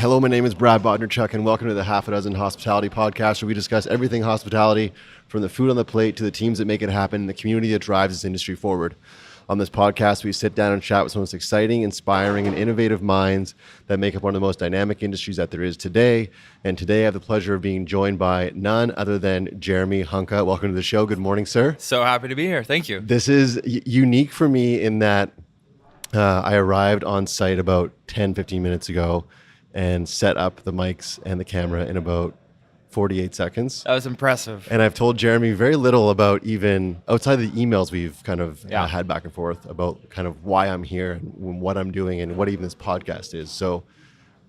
Hello, my name is Brad Bodnerchuk, and welcome to the Half a Dozen Hospitality Podcast, where we discuss everything hospitality, from the food on the plate to the teams that make it happen and the community that drives this industry forward. On this podcast, we sit down and chat with some of the most exciting, inspiring, and innovative minds that make up one of the most dynamic industries that there is today. And today I have the pleasure of being joined by none other than Jeremy Hunka. Welcome to the show. Good morning, sir. So happy to be here. Thank you. This is unique for me in that I arrived on site about 10, 15 minutes ago and set up the mics and the camera in about 48 seconds. That was impressive. And I've told Jeremy very little about, even outside of the emails we've kind of had back and forth, about kind of why I'm here and what I'm doing and what even this podcast is. So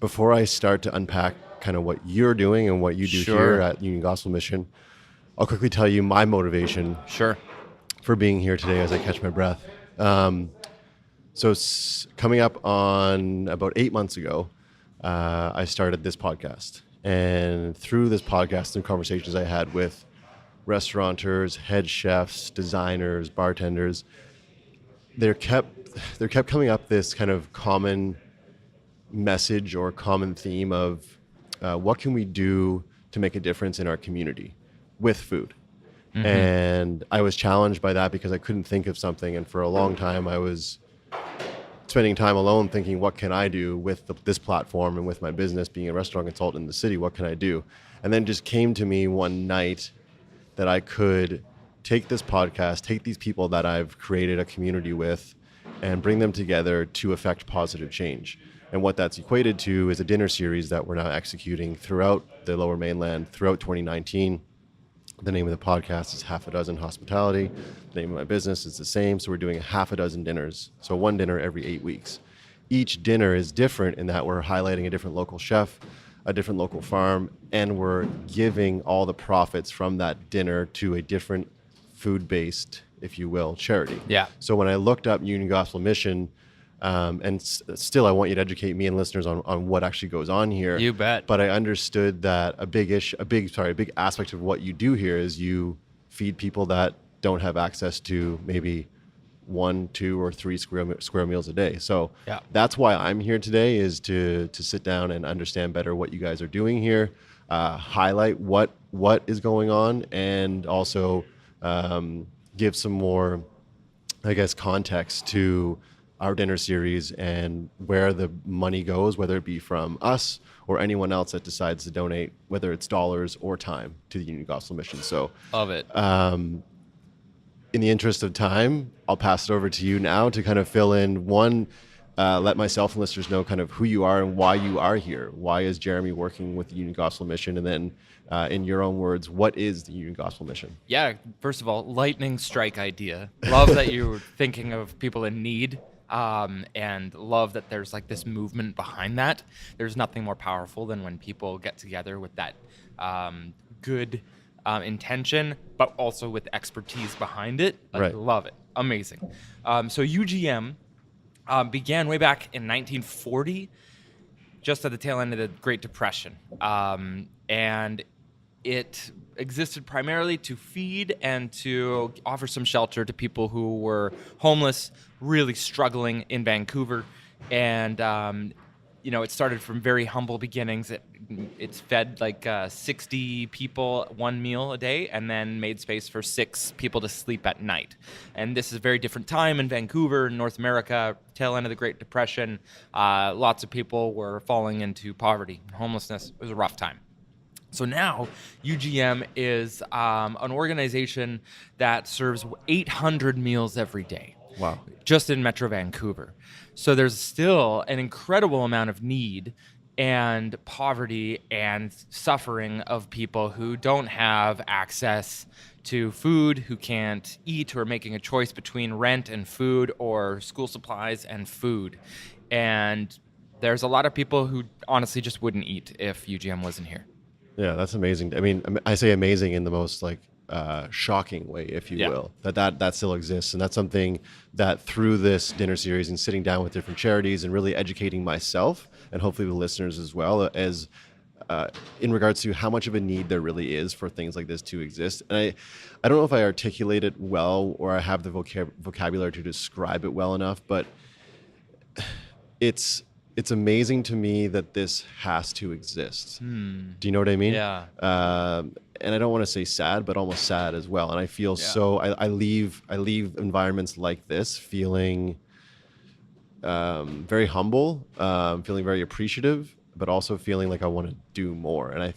before I start to unpack kind of what you're doing and what you do here at Union Gospel Mission, I'll quickly tell you my motivation for being here today as I catch my breath. So coming up on about 8 months ago, I started this podcast. And through this podcast and conversations I had with restaurateurs, head chefs, designers, bartenders, there kept coming up this kind of common message or common theme of what can we do to make a difference in our community with food. Mm-hmm. And I was challenged by that because I couldn't think of something. And for a long time, I was spending time alone thinking, what can I do with this platform and with my business, being a restaurant consultant in the city, what can I do? And then just came to me one night that I could take this podcast, take these people that I've created a community with, and bring them together to affect positive change. And what that's equated to is a dinner series that we're now executing throughout the Lower Mainland, throughout 2019. The name of the podcast is Half a Dozen Hospitality. The name of my business is the same. So we're doing half a dozen dinners. So one dinner every 8 weeks. Each dinner is different in that we're highlighting a different local chef, a different local farm, and we're giving all the profits from that dinner to a different food-based, if you will, charity. Yeah. So when I looked up Union Gospel Mission, still I want you to educate me and listeners on what actually goes on here. You bet. But I understood that a big aspect of what you do here is you feed people that don't have access to maybe 1, 2, or 3 square meals a day. So that's why I'm here today, is to sit down and understand better what you guys are doing here, highlight what is going on, and also give some more, I guess, context to our dinner series and where the money goes, whether it be from us or anyone else that decides to donate, whether it's dollars or time, to the Union Gospel Mission. So love it. In the interest of time, I'll pass it over to you now to kind of fill in let myself and listeners know kind of who you are and why you are here. Why is Jeremy working with the Union Gospel Mission? And then in your own words, what is the Union Gospel Mission? Yeah, first of all, lightning strike idea. Love that you're thinking of people in need. And love that there's like this movement behind that. There's nothing more powerful than when people get together with that good intention, but also with expertise behind it. Right. Love it. Amazing. So UGM began way back in 1940, just at the tail end of the Great Depression. And it existed primarily to feed and to offer some shelter to people who were homeless, really struggling in Vancouver. And, it started from very humble beginnings. It's fed like 60 people one meal a day, and then made space for 6 people to sleep at night. And this is a very different time in Vancouver, North America, tail end of the Great Depression. Lots of people were falling into poverty and homelessness. It was a rough time. So now UGM is an organization that serves 800 meals every day. Wow. Just in Metro Vancouver. So there's still an incredible amount of need and poverty and suffering of people who don't have access to food, who can't eat, who are making a choice between rent and food or school supplies and food. And there's a lot of people who honestly just wouldn't eat if UGM wasn't here. Yeah, that's amazing. I mean, I say amazing in the most shocking way, if you will, that still exists. And that's something that through this dinner series and sitting down with different charities and really educating myself and hopefully the listeners as well, as in regards to how much of a need there really is for things like this to exist. And I don't know if I articulate it well or I have the vocabulary to describe it well enough, but it's it's amazing to me that this has to exist. Do you know what I mean? Yeah. And I don't want to say sad, but almost sad as well. And I feel I leave environments like this feeling very humble, feeling very appreciative, but also feeling like I want to do more. And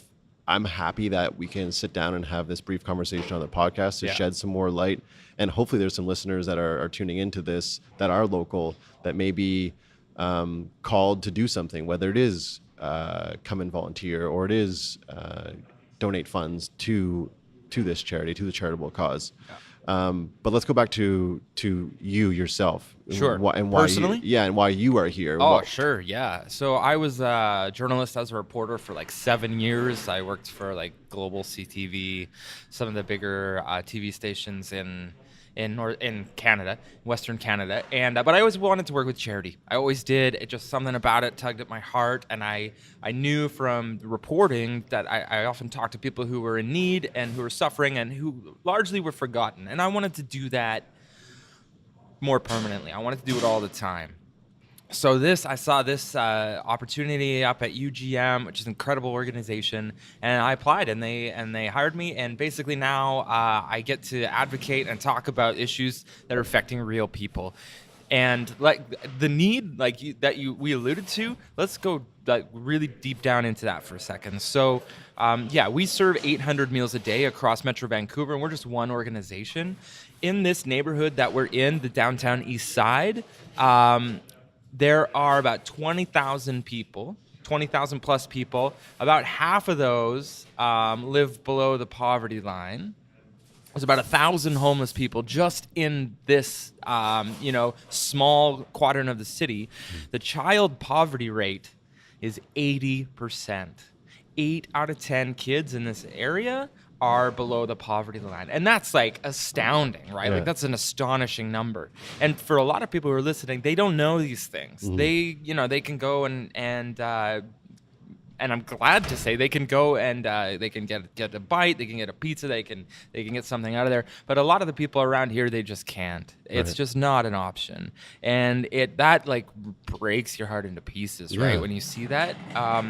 I'm happy that we can sit down and have this brief conversation on the podcast to shed some more light. And hopefully there's some listeners that are tuning into this that are local, that may be called to do something, whether it is come and volunteer, or it is donate funds to this charity, to the charitable cause. But let's go back to you yourself. Sure. And why personally? And why you are here. Oh, sure. Yeah. So I was a journalist. I was a reporter for like 7 years. I worked for like Global CTV, some of the bigger TV stations in Canada, Western Canada, and but I always wanted to work with charity. I always did. It just, something about it tugged at my heart, and I knew from reporting that I often talked to people who were in need and who were suffering and who largely were forgotten, and I wanted to do that more permanently. I wanted to do it all the time. So I saw this opportunity up at UGM, which is an incredible organization, and I applied, and they hired me, and basically now I get to advocate and talk about issues that are affecting real people, and like the need, like we alluded to. Let's go like really deep down into that for a second. So, we serve 800 meals a day across Metro Vancouver, and we're just one organization in this neighborhood that we're in, the downtown east side. There are about 20,000 people, 20,000 plus people. About half of those live below the poverty line. There's about 1,000 homeless people just in this, small quadrant of the city. The child poverty rate is 80%. 8 out of 10 kids in this area are below the poverty line. And that's like astounding, right? Yeah. Like that's an astonishing number. And for a lot of people who are listening, they don't know these things. Mm-hmm. They can go and I'm glad to say they can go and they can get a bite, they can get a pizza, they can get something out of there. But a lot of the people around here, they just can't. It's just not an option, and that like breaks your heart into pieces, right? When you see that. But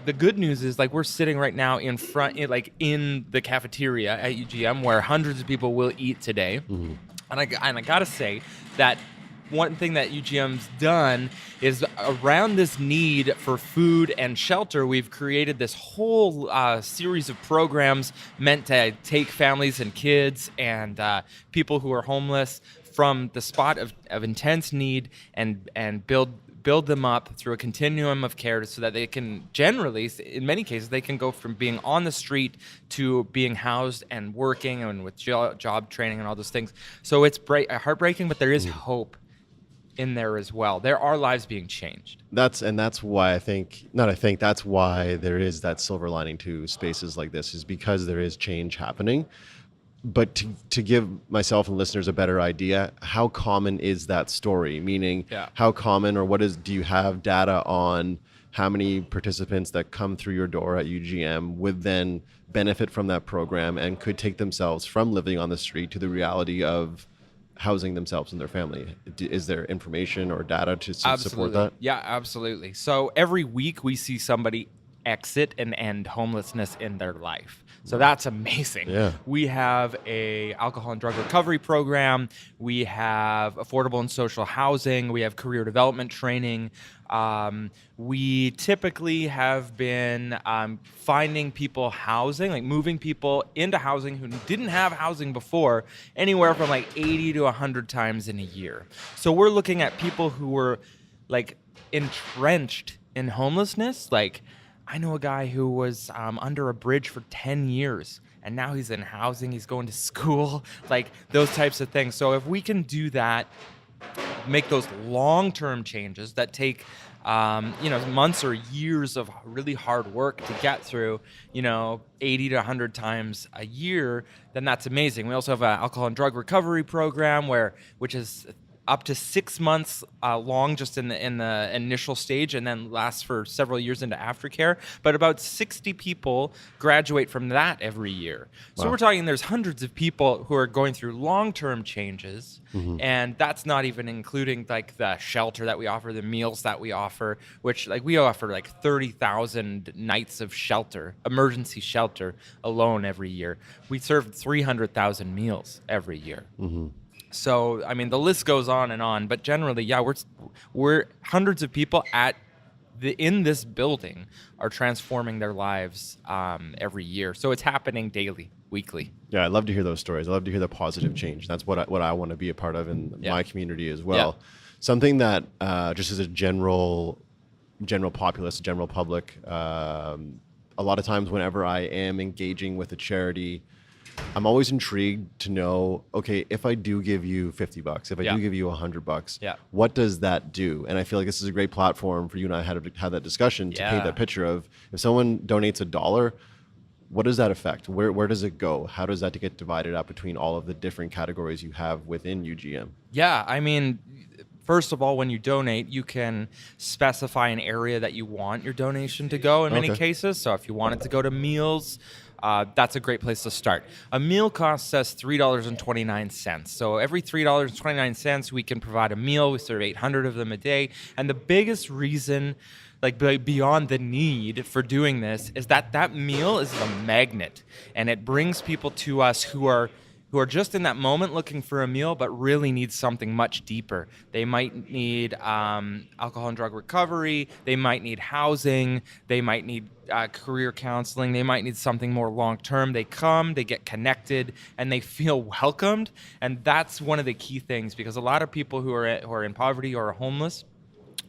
the good news is like we're sitting right now in front, in the cafeteria at UGM where hundreds of people will eat today, and I gotta say that. One thing that UGM's done is around this need for food and shelter, we've created this whole series of programs meant to take families and kids and people who are homeless from the spot of intense need and build them up through a continuum of care so that they can generally, in many cases, they can go from being on the street to being housed and working and with job training and all those things. So it's heartbreaking, but there is hope in there as well. There are lives being changed. That's why that's why there is that silver lining to spaces like this, is because there is change happening. But to give myself and listeners a better idea, how common is that story? Meaning, how common, or do you have data on how many participants that come through your door at UGM would then benefit from that program and could take themselves from living on the street to the reality of housing themselves and their family? Is there information or data to support that? Yeah, absolutely. So every week we see somebody exit and end homelessness in their life. So that's amazing. Yeah. We have a alcohol and drug recovery program. We have affordable and social housing. We have career development training. We typically have been finding people housing, like moving people into housing who didn't have housing before, anywhere from like 80 to 100 times in a year. So we're looking at people who were like entrenched in homelessness. Like I know a guy who was under a bridge for 10 years, and now he's in housing, he's going to school, like those types of things. So if we can do that, make those long-term changes that take months or years of really hard work to get through, 80 to 100 times a year, then that's amazing. We also have an alcohol and drug recovery program which is up to 6 months long, just in the initial stage, and then lasts for several years into aftercare. But about 60 people graduate from that every year. So Wow. we're talking there's hundreds of people who are going through long-term changes, and that's not even including like the shelter that we offer, the meals that we offer, which like we offer like 30,000 nights of shelter, emergency shelter alone every year. We serve 300,000 meals every year. So, I mean, the list goes on, but generally, yeah, we're hundreds of people in this building are transforming their lives every year. So it's happening daily, weekly. Yeah, I love to hear those stories. I love to hear the positive change. That's what I want to be a part of in my community as well. Yeah. Something that just as a general populace, general public, a lot of times whenever I am engaging with a charity, I'm always intrigued to know, okay, if I do give you $50, if I do give you $100, what does that do? And I feel like this is a great platform for you and I to have that discussion to paint that picture of if someone donates $1, what does that affect? Where does it go? How does that get divided up between all of the different categories you have within UGM? Yeah, I mean, first of all, when you donate, you can specify an area that you want your donation to go in many cases. So if you want it to go to meals, that's a great place to start. A meal costs us $3.29. So every $3.29, we can provide a meal. We serve 800 of them a day. And the biggest reason, like beyond the need for doing this, is that meal is a magnet, and it brings people to us who are just in that moment looking for a meal, but really need something much deeper. They might need alcohol and drug recovery. They might need housing. They might need career counseling. They might need something more long-term. They come, they get connected, and they feel welcomed. And that's one of the key things, because a lot of people who are in poverty or are homeless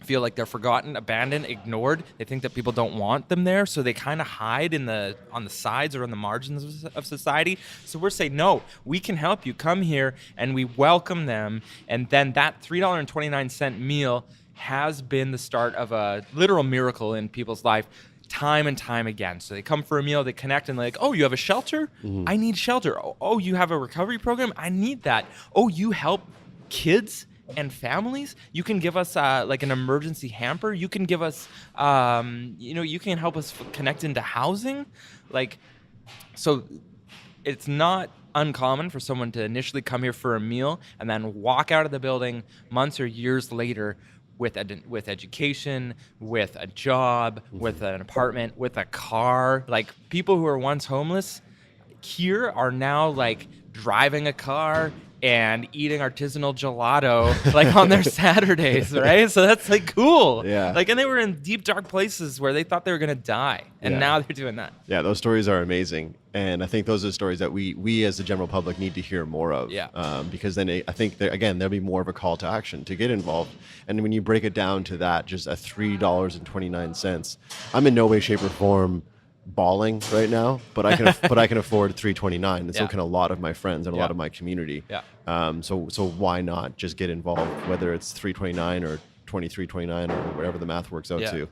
feel like they're forgotten, abandoned, ignored. They think that people don't want them there, so they kind of hide on the sides or on the margins of society. So we're saying, no, we can help you. Come here, and we welcome them. And then that $3.29 meal has been the start of a literal miracle in people's life, time and time again. So they come for a meal, they connect, and they're like, oh, you have a shelter? I need shelter. Oh, you have a recovery program? I need that. Oh, you help kids and families? You can give us like an emergency hamper. You can give us, you can help us connect into housing. So it's not uncommon for someone to initially come here for a meal and then walk out of the building months or years later with education, with a job, with an apartment, with a car. Like, people who are once homeless here are now like driving a car and eating artisanal gelato like on their Saturdays, right? So that's like cool. Yeah. Like, and they were in deep, dark places where they thought they were gonna die, and now they're doing that. Yeah, those stories are amazing, and I think those are the stories that we as the general public need to hear more of. Yeah. Because then I think there'll be more of a call to action to get involved. And when you break it down to that, just at $3.29, I'm in no way, shape, or form bawling right now, but I can afford $3.29, and so can a lot of my friends and a lot of my community. So why not just get involved, whether it's $3.29 or $23.29 or whatever the math works out to.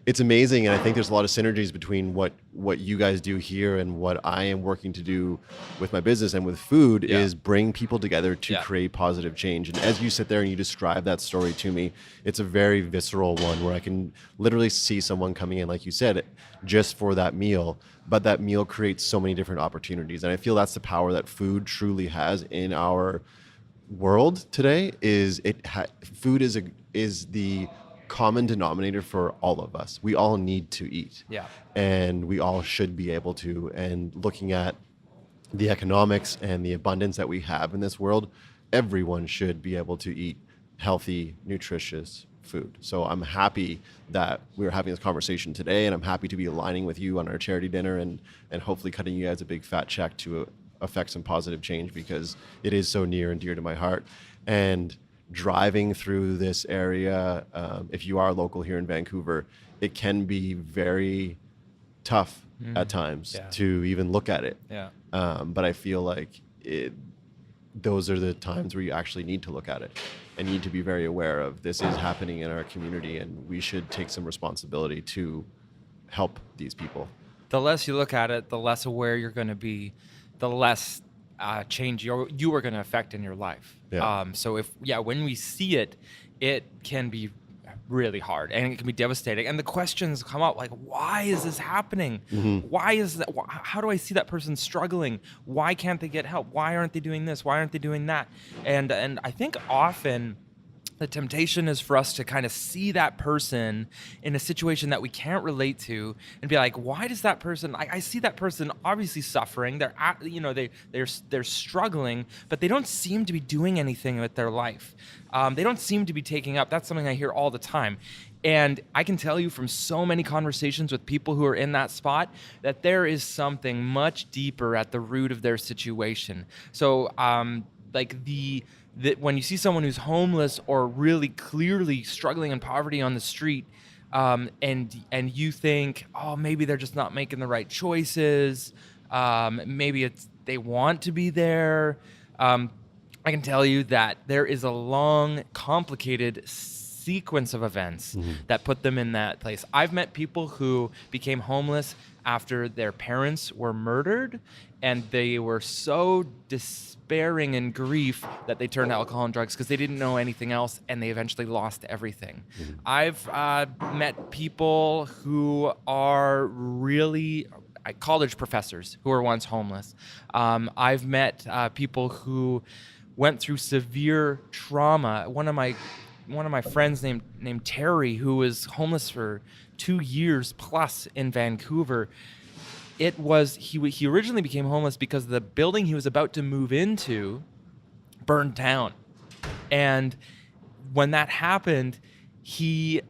It's amazing, and I think there's a lot of synergies between what you guys do here and what I am working to do with my business and with food is bring people together to create positive change. And as you sit there and you describe that story to me, it's a very visceral one where I can literally see someone coming in, like you said, just for that meal, but that meal creates so many different opportunities. And I feel that's the power that food truly has in our world today. Food is the common denominator for all of us. We all need to eat. And we all should be able to. And looking at the economics and the abundance that we have in this world, everyone should be able to eat healthy, nutritious food. So I'm happy that we're having this conversation today, and I'm happy to be aligning with you on our charity dinner and hopefully cutting you guys a big fat check to affect some positive change, because it is so near and dear to my heart. And driving through this area, if you are local here in Vancouver, it can be very tough at times to even look at it. But I feel like those are the times where you actually need to look at it and need to be very aware of this is happening in our community, and we should take some responsibility to help these people. The less you look at it, the less aware you're going to be, the less change you are going to affect in your life. Yeah. So when we see it, it can be really hard and it can be devastating. And the questions come up like, why is this happening? Why is that? How do I see that person struggling? Why can't they get help? Why aren't they doing this? Why aren't they doing that? And I think often the temptation is for us to kind of see that person in a situation that we can't relate to and be like, why does that person, I see that person obviously suffering. They're struggling, but they don't seem to be doing anything with their life. They don't seem to be taking up. That's something I hear all the time. And I can tell you from so many conversations with people who are in that spot that there is something much deeper at the root of their situation. So that when you see someone who's homeless or really clearly struggling in poverty on the street, and you think, oh, maybe they're just not making the right choices, maybe it's they want to be there. I can tell you that there is a long, complicated sequence of events that put them in that place. I've met people who became homeless after their parents were murdered, and they were so despairing in grief that they turned to alcohol and drugs because they didn't know anything else, and they eventually lost everything. I've met people who are really college professors who were once homeless. I've met people who went through severe trauma. One of my friends named Terry, who was homeless for 2 years plus in Vancouver. He originally became homeless because the building he was about to move into burned down. And when that happened, he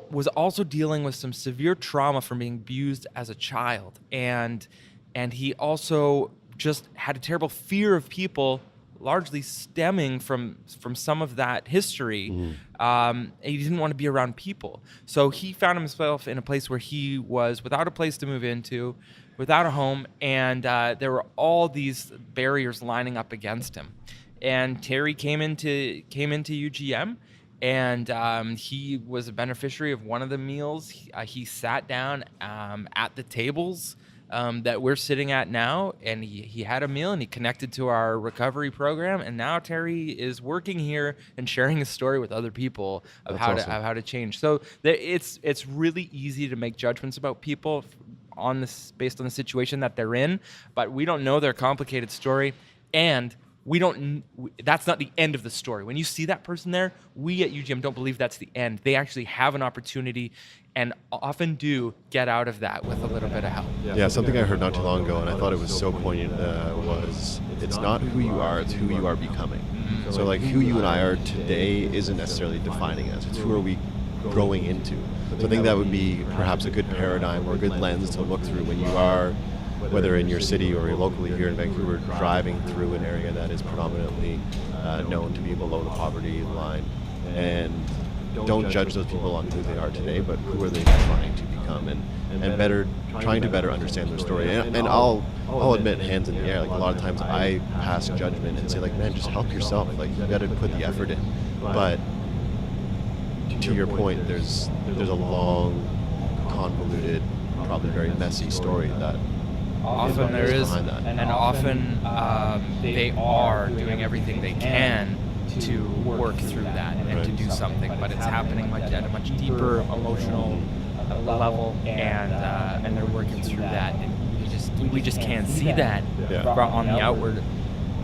was also dealing with some severe trauma from being abused as a child. And he also just had a terrible fear of people, largely stemming from some of that history. He didn't want to be around people. So he found himself in a place where he was without a place to move into, without a home, and there were all these barriers lining up against him. And Terry came into UGM, and he was a beneficiary of one of the meals. He sat down at the tables that we're sitting at now, and he had a meal, and he connected to our recovery program, and now Terry is working here and sharing his story with other people of how to change. So it's really easy to make judgments about people based on the situation that they're in, but we don't know their complicated story, and that's not the end of the story. When you see that person there, we at UGM don't believe that's the end. They actually have an opportunity and often do get out of that with a little bit of help. Yeah, something I heard not too long ago, and I thought it was so poignant, was it's not who you are, it's who you are becoming. So like who you and I are today isn't necessarily defining us. It's who are we growing into. So I think that would be perhaps a good paradigm or a good lens to look through when you are, whether in your city or locally here in Vancouver, driving through an area that is predominantly known to be below the poverty line. And don't judge those people on who they are today, but who are they trying to become, and trying to better understand their story. And I'll admit, hands in the air, like a lot of times I pass judgment and say like, man, just help yourself. Like you got to put the effort in. But to your point, there's a long, convoluted, probably very messy story that often there is, and often they are doing everything they can to work through that and to do something, but it's happening at a much deeper emotional level, and they're working through that, and we just can't see that on the outward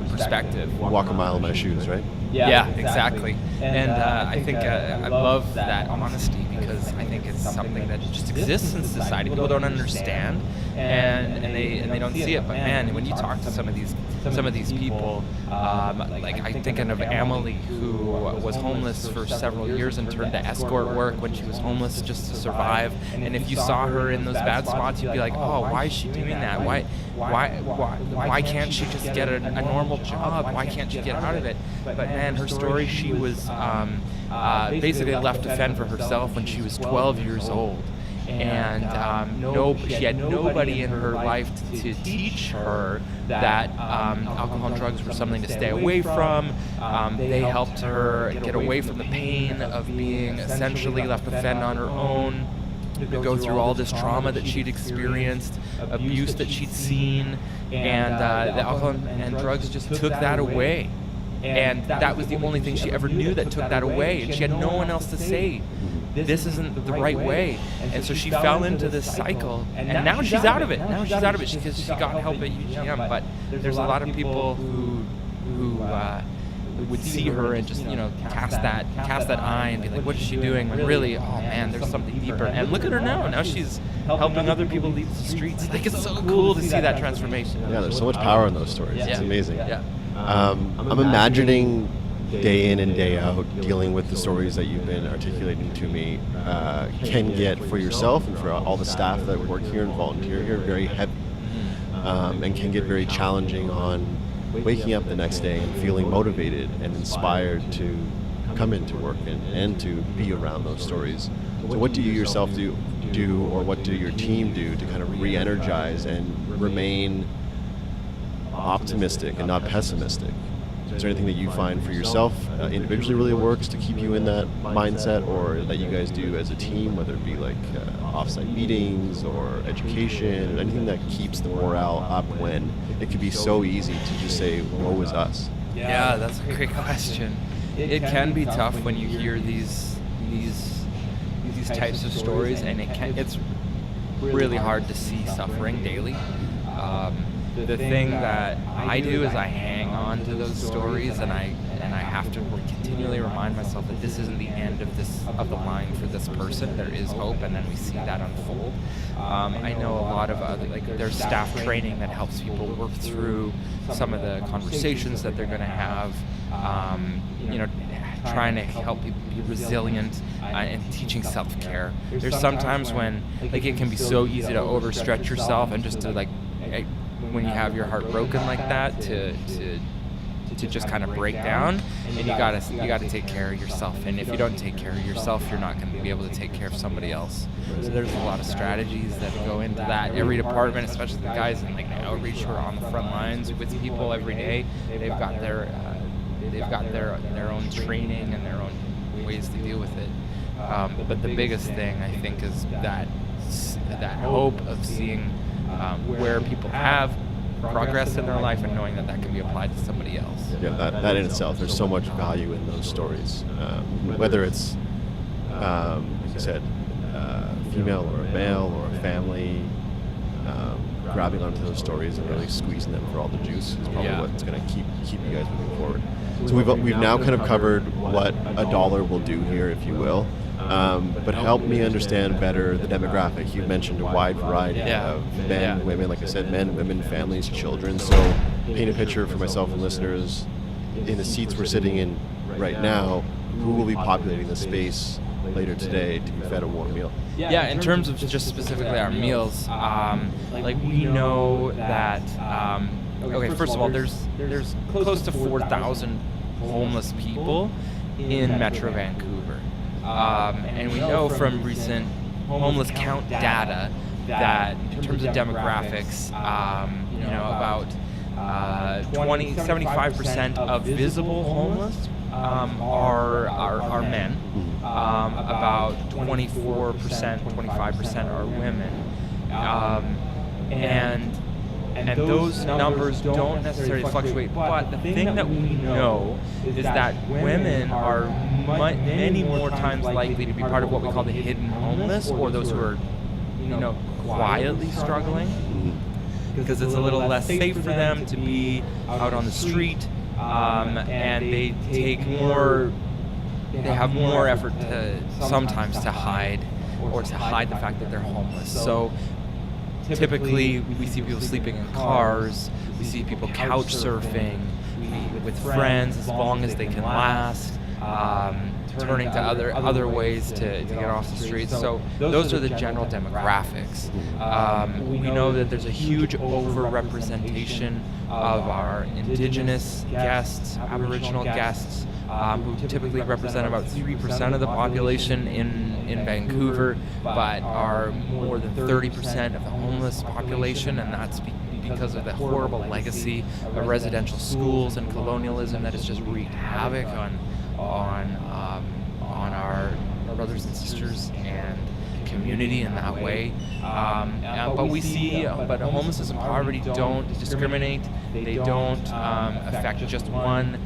perspective. Walk a mile in my shoes, right? Yeah, exactly. And I think I love that honesty, because I think it's something that just exists in society. People don't understand, and they don't see it. But man, when you talk to some of these people, like I'm thinking of Emily, who was homeless for several years and turned to escort work when she was homeless just to survive. And if you saw her in those bad spots, you'd be like, oh, why is she doing that? Why can't she just get a normal job? Why can't she get out of it? But man, her story, she was basically left to fend for herself when she was 12 years old. And she had nobody in her life to teach her that alcohol and drugs were something to stay away from. They helped her get away from the pain of being essentially left to fend on her own. to go through all this trauma that she'd experienced, abuse that she'd seen, and the alcohol and drugs just took that away. And that was the only thing she ever knew that took that away, and she had no one else to say, this isn't the right way. And so she fell into this cycle, and now she's out of it. Now she's out of it because she got help at UGM. But there's a lot of people who would see her and just cast that eye and be like, what is she doing? When really, oh man, there's something deeper. And look at her now. Now she's helping other people leave the streets. Like, it's so cool to see that transformation. Yeah, there's so much power in those stories. Yeah. It's amazing. Yeah. I'm imagining day in and day out dealing with the stories that you've been articulating to me can get, for yourself and for all the staff that work here and volunteer here, very heavy, and can get very challenging on waking up the next day and feeling motivated and inspired to come into work and to be around those stories. So what do you yourself do, or what do your team do to kind of re-energize and remain optimistic and not pessimistic? Is there anything that you find for yourself individually really works to keep you in that mindset, or that you guys do as a team, whether it be like offsite meetings or education, anything that keeps the morale up when it could be so easy to just say, woe is us? Yeah, that's a great question. It can be tough when you hear these types of stories, and it's really hard to see suffering daily. The thing that I do is I hang on to those stories, and I have to continually remind myself that this isn't the end of the line for this person. There is hope, and then we see that unfold. I know a lot of other, there's staff training that helps people work through some of the conversations that they're going to have. Trying to help people be resilient and teaching self-care. There's sometimes when it can be so easy to overstretch yourself and just to when you have your heart broken like that to just kind of break down, and you gotta take care of yourself. And if you don't take care of yourself, you're not going to be able to take care of somebody else. So there's a lot of strategies that go into that. Every department, especially the guys in outreach who are on the front lines with people every day, they've got their own training and their own ways to deal with it. But the biggest thing, I think, is that hope of seeing where people have progress in their life and knowing that can be applied to somebody else. Yeah, that in itself, there's so much value in those stories. Whether it's, like you said, female or a male or a family, grabbing onto those stories and really squeezing them for all the juice is probably what's going to keep you guys moving forward. So we've now kind of covered what a dollar will do here, if you will. But help me understand better the demographic. You mentioned a wide variety of men, women, like I said, men, women, families, children. So paint a picture for myself and listeners. In the seats we're sitting in right now, who will be populating the space later today to be fed a warm meal? Yeah, in terms of just specifically our meals, we know that, first of all, there's close to 4,000 homeless people in Metro Vancouver. And we know from recent homeless count data that in terms of demographics, about 75% of visible homeless are men. About 24%, 25% are women. And those numbers don't necessarily fluctuate, but the thing that we know is that women are many more times likely to be part of what we call the hidden homeless, or those who are, quietly struggling, because it's a little less safe for them to be out on the street, and they have more effort sometimes to hide the fact that they're homeless. So typically, we see people sleeping in cars, we see people couch surfing with friends as long as they can last, turning to other ways to get off the streets. So those are the general demographics. We know that there's a huge overrepresentation of our Indigenous guests, Aboriginal guests, who typically represent about 3% of the population in Vancouver, but are more than 30% of the homeless population, and that's because of the horrible legacy of residential schools and colonialism that has just wreaked havoc on our brothers and sisters and community in that way. But we see, but homelessness and poverty don't discriminate. They don't affect just one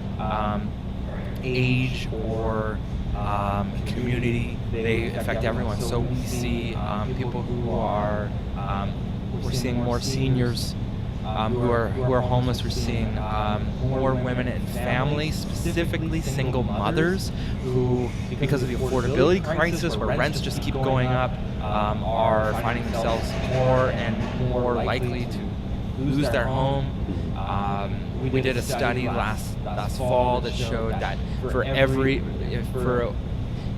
age or community. They affect everyone. So we see people who are, we're seeing more seniors who are homeless. We're seeing more women and families, specifically single mothers, who, because of the affordability crisis, where rents just keep going up, are finding themselves more and more likely to lose their home. We did a study last fall that showed that for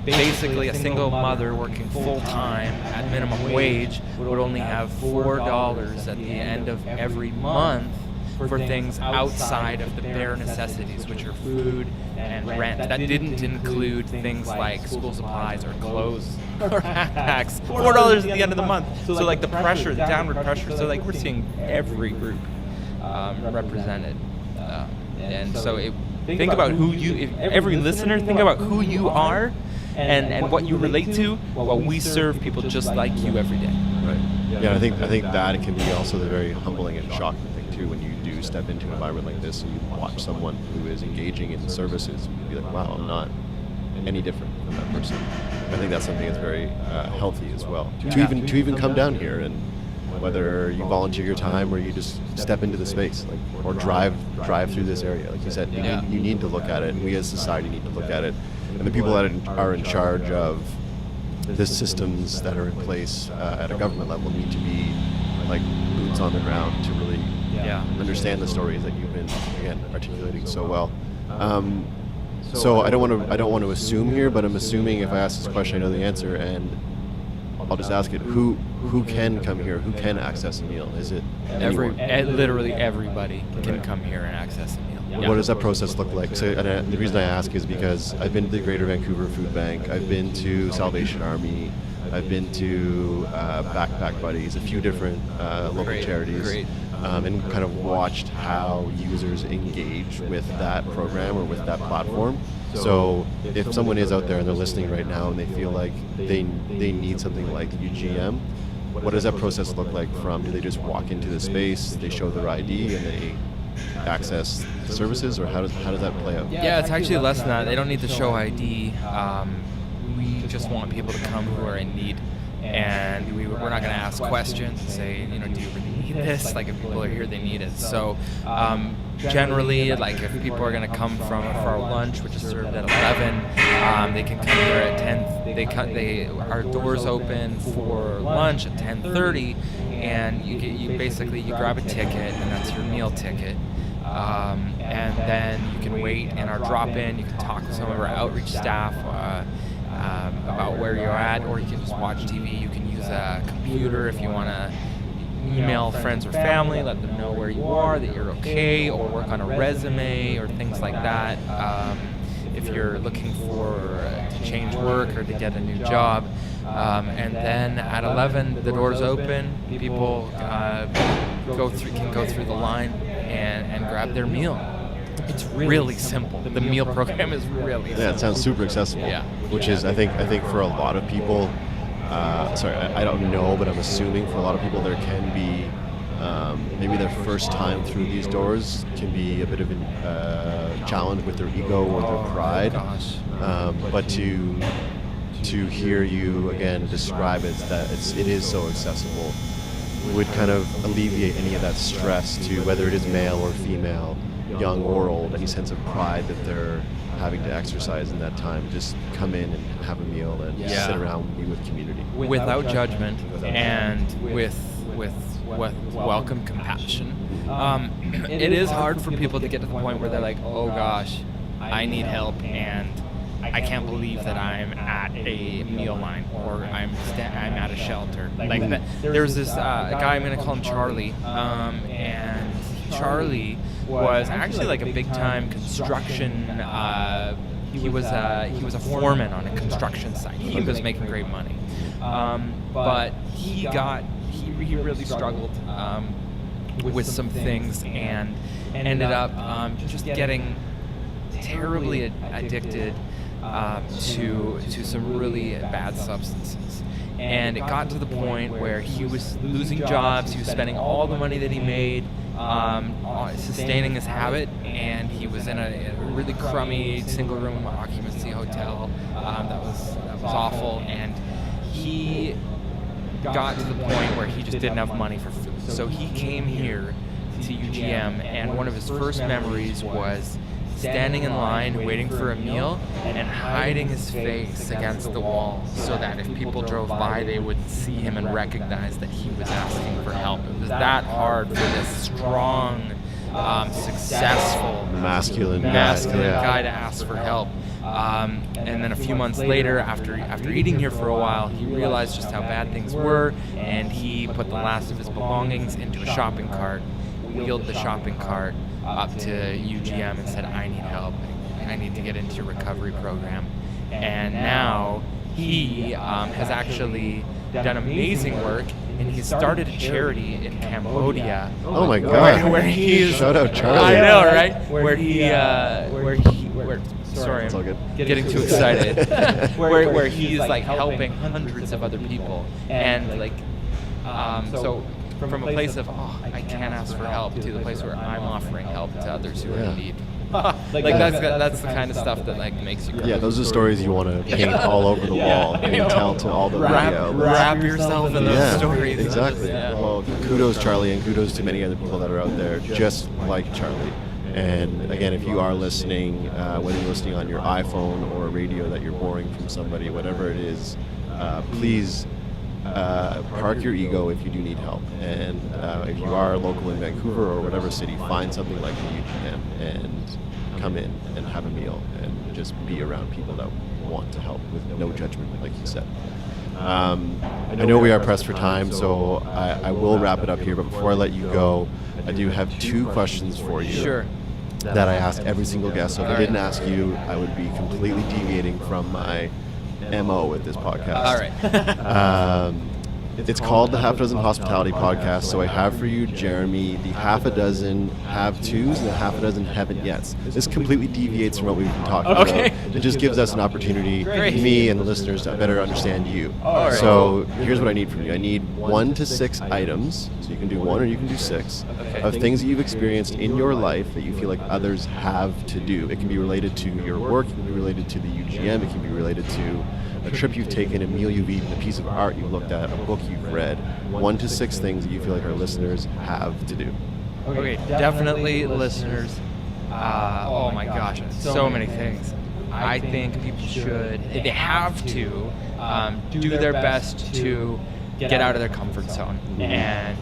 basically a single mother working full-time at minimum wage would only have $4 at the end of every month for things outside of the bare necessities, which are food and rent. That didn't include things like school supplies or clothes or backpacks. $4 at the end of the month. So like the pressure, the downward pressure. So like we're seeing every group represented. And so think about who you, every listener, think about who you are and what you relate to. Well, we serve people just like you every day. Right. Yeah, I think that can be also the very humbling and shocking thing too, when you do step into an environment like this and you watch someone who is engaging in services, and be like, wow, I'm not any different from that person. I think that's something that's very healthy as well. To even come down here, and whether you volunteer your time or you just step into the space, like, or drive through this area, like you said, you need to look at it, and we as society need to look at it. And the people that are in charge of the systems that are in place at a government level need to be like boots on the ground to really understand the stories that you've been, again, articulating so well. So I don't want to assume here, but I'm assuming if I ask this question, I know the answer, and I'll just ask it: Who can come here? Who can access a meal? Is it literally everybody can come here and access a meal? What does that process look like? So, and the reason I ask is because I've been to the Greater Vancouver Food Bank, I've been to Salvation Army, I've been to Backpack Buddies, a few different local charities, and kind of watched how users engage with that program or with that platform. So if someone is out there and they're listening right now and they feel like they need something like the UGM, what does that process look like? From, do they just walk into the space, they show their ID, and they access the services, or how does that play out? Yeah, it's actually less than that. They don't need to show ID. We just want people to come who are in need, and we're not going to ask questions and say, do you really need this? Like, if people are here, they need it. So generally, like, if people are going to come for our lunch, which is served at 11, they can come here at 10. Our doors open for lunch at 10:30, and you basically grab a ticket, and that's your meal ticket. And then you can wait in our drop-in. You can talk to some of our outreach staff about where you're at, or you can just watch TV. You can use a computer if you want to email friends or family, let them know where you are, that you're okay, or work on a resume or things like that. If you're looking to change work or to get a new job. And then at 11, the doors open. People can go through the line and grab their meal. It's really simple. The meal program is really simple. Yeah, it sounds super accessible. Yeah. Which is, I think for a lot of people, I don't know, but I'm assuming for a lot of people there can be maybe their first time through these doors can be a bit of a challenge with their ego or their pride. But to hear you again describe it, that it is so accessible, would kind of alleviate any of that stress to whether it is male or female, young or old, any sense of pride that they're having to exercise in that time. Just come in and have a meal and sit around and be with community. Without judgment and with welcome compassion. It is hard for people to get to the point where they're like, oh gosh, I need help, and I can't believe that I'm at a meal line, or I'm at a shelter. Like that. There's this guy, I'm going to call him Charlie, and Charlie was actually like a big time construction. He was a foreman on a construction site. He was making great money, but he really struggled with some things and ended up just getting terribly addicted to some really bad substances. And it got to the point where he was losing jobs, he was spending all the money that he made on sustaining his habit, and he was in a really crummy single-room occupancy hotel that was awful, and he got to the point where he just didn't have money for food. So he came here to UGM, and one of his first memories was standing in line waiting for a meal and hiding his face against the wall so that if people drove by they would see him and recognize that he was asking for help. It was that hard for this strong, successful, masculine guy to ask for help. And then a few months later, after eating here for a while, he realized just how bad things were, and he put the last of his belongings into a shopping cart, wheeled the shopping cart up to UGM and said, I need help. I need to get into your recovery program. And now he has actually done amazing work, and he started a charity in Cambodia. Oh my God! Where he's shout out Charlie. I know, right? Sorry, it's all good. Getting too excited. where he's like helping hundreds of other people, and like so. From a place of, I can't ask for help, to the place where I'm offering help to others who are in need. That's the kind of stuff that like makes you cry. Yeah, those are stories you want to paint all over the wall and tell to all the radio. Wrap yourself in those stories. Exactly. Well, kudos Charlie, and kudos to many other people that are out there just like Charlie. And again, if you are listening, whether you're listening on your iPhone or a radio that you're borrowing from somebody, whatever it is, please park your ego if you do need help. And if you are local in Vancouver or whatever city, find something like the UGM and come in and have a meal and just be around people that want to help with no judgment, like you said. I know we are pressed for time, so I will wrap it up here. But before I let you go, I do have 2 questions for you. Sure. That I ask every single guest. So if I didn't ask you, I would be completely deviating from my MO with this podcast. All right. It's called the Half Dozen Hospitality Podcast. So I have for you, Jeremy, the half a dozen have-tos and the half a dozen haven't yets. This completely deviates from what we've been talking about. It just gives us an opportunity, me and the listeners, to better understand you. All right. So here's what I need from you. I need 1 to 6 items, so you can do 1 or you can do 6, of things that you've experienced in your life that you feel like others have to do. It can be related to your work, it can be related to the UGM, it can be related to a trip you've taken, a meal you've eaten, a piece of art you've looked at, a book you've read. 1 to 6 things that you feel like our listeners have to do. Okay, definitely listeners. Oh my gosh, so many things. I think people should, they have to do their best to get out of their comfort zone. And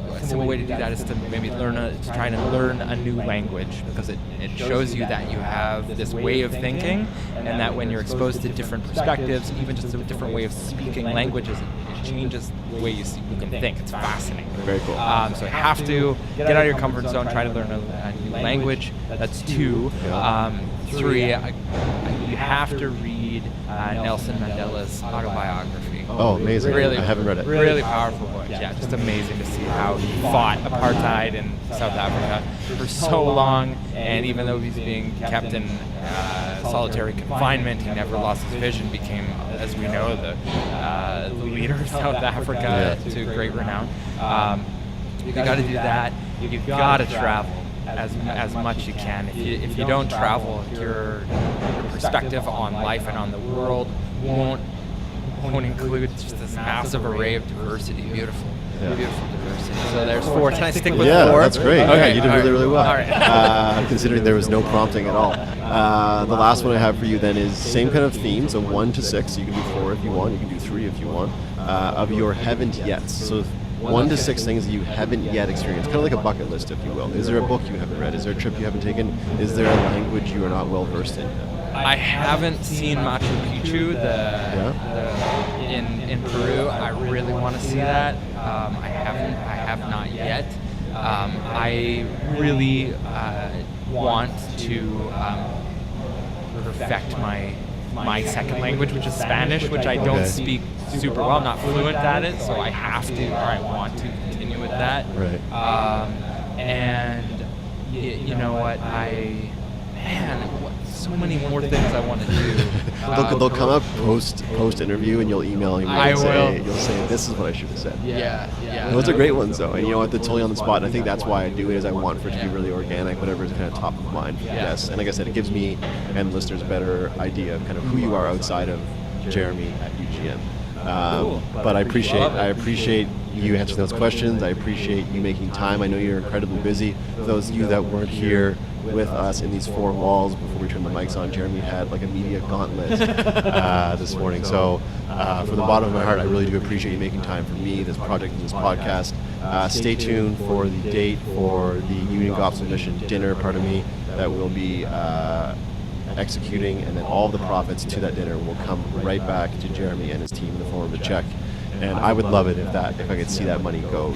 a simple way to do that is to maybe try to learn a new language, because it shows you that you have this way of thinking, and that when you're exposed to different perspectives, even just a different way of speaking languages, it changes the way you can think. It's fascinating. Very cool. So you have to get out of your comfort zone, try to learn a new language. That's 2. 3, you have to read Nelson Mandela's autobiography. Oh, amazing. Really, I haven't read it. Really powerful book. Yeah, just amazing to see how he fought apartheid in South Africa for so long, and even though he's being kept in solitary confinement, he never lost his vision, became, as we know, the leader of South Africa to great renown. You got to do that. You've got to travel as much as you can. If you don't travel, your perspective on life and on the world won't include just this massive array of diversity. Beautiful diversity. So there's 4. Can I stick with 4? Yeah, that's great. Okay, you did really well. All right. Considering there was no prompting at all. The last one I have for you then is same kind of theme, so 1 to 6. You can do 4 if you want. You can do 3 if you want. Of your haven't yet. So 1 to 6 things that you haven't yet experienced, kind of like a bucket list, if you will. Is there a book you haven't read? Is there a trip you haven't taken? Is there a language you are not well versed in? I haven't seen Machu Picchu in Peru. I really want to see that. I have not yet. I really want to perfect my second language, which is Spanish, which I don't speak super well. I'm not fluent at it, so I have to, or I want to continue with that. Right. And you know what, so many more things I want to do. They'll come up post interview, and you'll email him. I will. You'll say, this is what I should have said. Yeah. Those are great ones, though. And you know what? They're totally on the spot. And I think that's why I do it, is I want for it to be really organic, whatever is kind of top of mind for the guests. And like I said, it gives me and listeners a better idea of kind of who you are outside of Jeremy at UGM. Cool. But I appreciate you answering those questions. I appreciate you making time. I know you're incredibly busy. For those of you that weren't here with us in these four walls before we turned the mics on, Jeremy had like a media gauntlet this morning. So from the bottom of my heart, I really do appreciate you making time for me, this project, and this podcast. Stay tuned for the date for the Union Gospel Mission dinner, that will be executing, and then all the profits to that dinner will come right back to Jeremy and his team in the form of a check. And I would love it if I could see that money go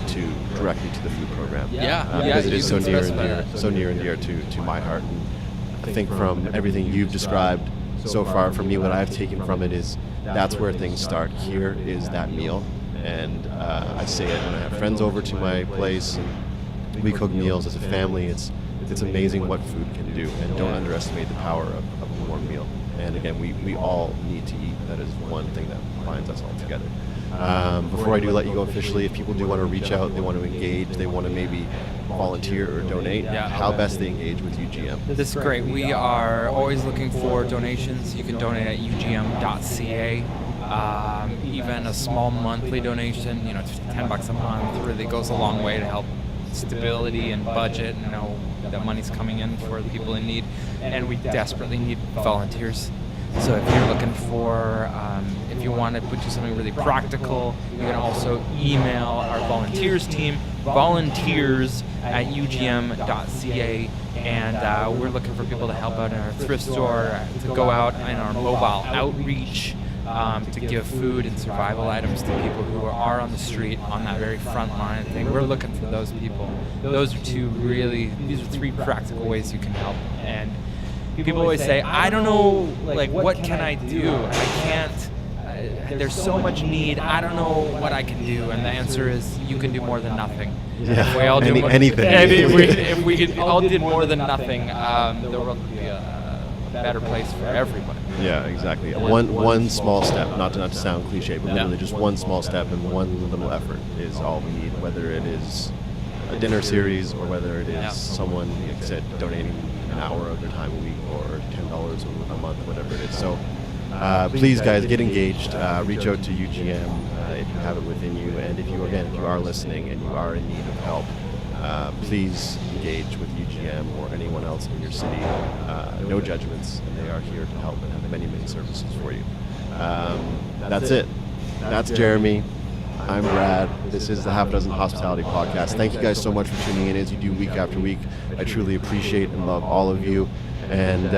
directly to the food program. Because it is so near and dear to my heart. And I think from everything you've described so far, for me, what I've taken from it is that's where things start. Here is that meal, and I say it when I have friends over to my place, and we cook meals as a family. It's amazing what food can do, and don't underestimate the power of a warm meal. And again, we all need to eat. That is one thing that binds us all together. Before I do let you go officially, if people do want to reach out, they want to engage, they want to maybe volunteer or donate, how best they engage with UGM? This is great. We are always looking for donations. You can donate at ugm.ca. Even a small monthly donation, just $10 a month, really goes a long way to help stability and budget, and know that money's coming in for the people in need. And we desperately need volunteers. So if you're looking for, if you want to do something really practical, you can also email our volunteers team, volunteers@ugm.ca, and we're looking for people to help out in our thrift store, to go out in our mobile outreach, to give food and survival items to people who are on the street on that very front line thing. We're looking for those people. These are three practical ways you can help. And people always say, I don't know, what can I do? I can't, there's so much need, I don't know what I can do. And the answer is, you can do more than nothing. Yeah. If we all do anything. If we all did more than nothing, the world would be a better place for everybody. Yeah, exactly. One small step, not to sound cliche, but literally just one small step and one little effort is all we need, whether it is a dinner series or whether it is someone, like I said, donating an hour of their time a week or $10 a month, whatever it is. So please, guys, get engaged. Reach out to UGM if you have it within you, and if you are listening and you are in need of help, please engage with UGM or anyone else in your city. No judgments, and they are here to help and have many, many services for you. That's it. That's Jeremy. I'm Brad. This is the Half a Dozen Hospitality Podcast. Thank you guys so much for tuning in as you do week after week. I truly appreciate and love all of you, and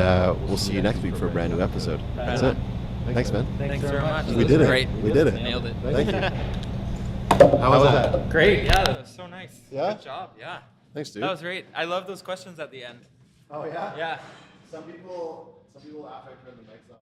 we'll see you next week for a brand new episode. That's it. Thanks, man. Thanks very much. We did it. Great. We did it. Nailed it. Thank you. How was that? Great. Yeah, that was so nice. Yeah? Good job. Yeah. Thanks, dude. That was great. I love those questions at the end. Oh, yeah? Yeah. Some people laugh after the mics off.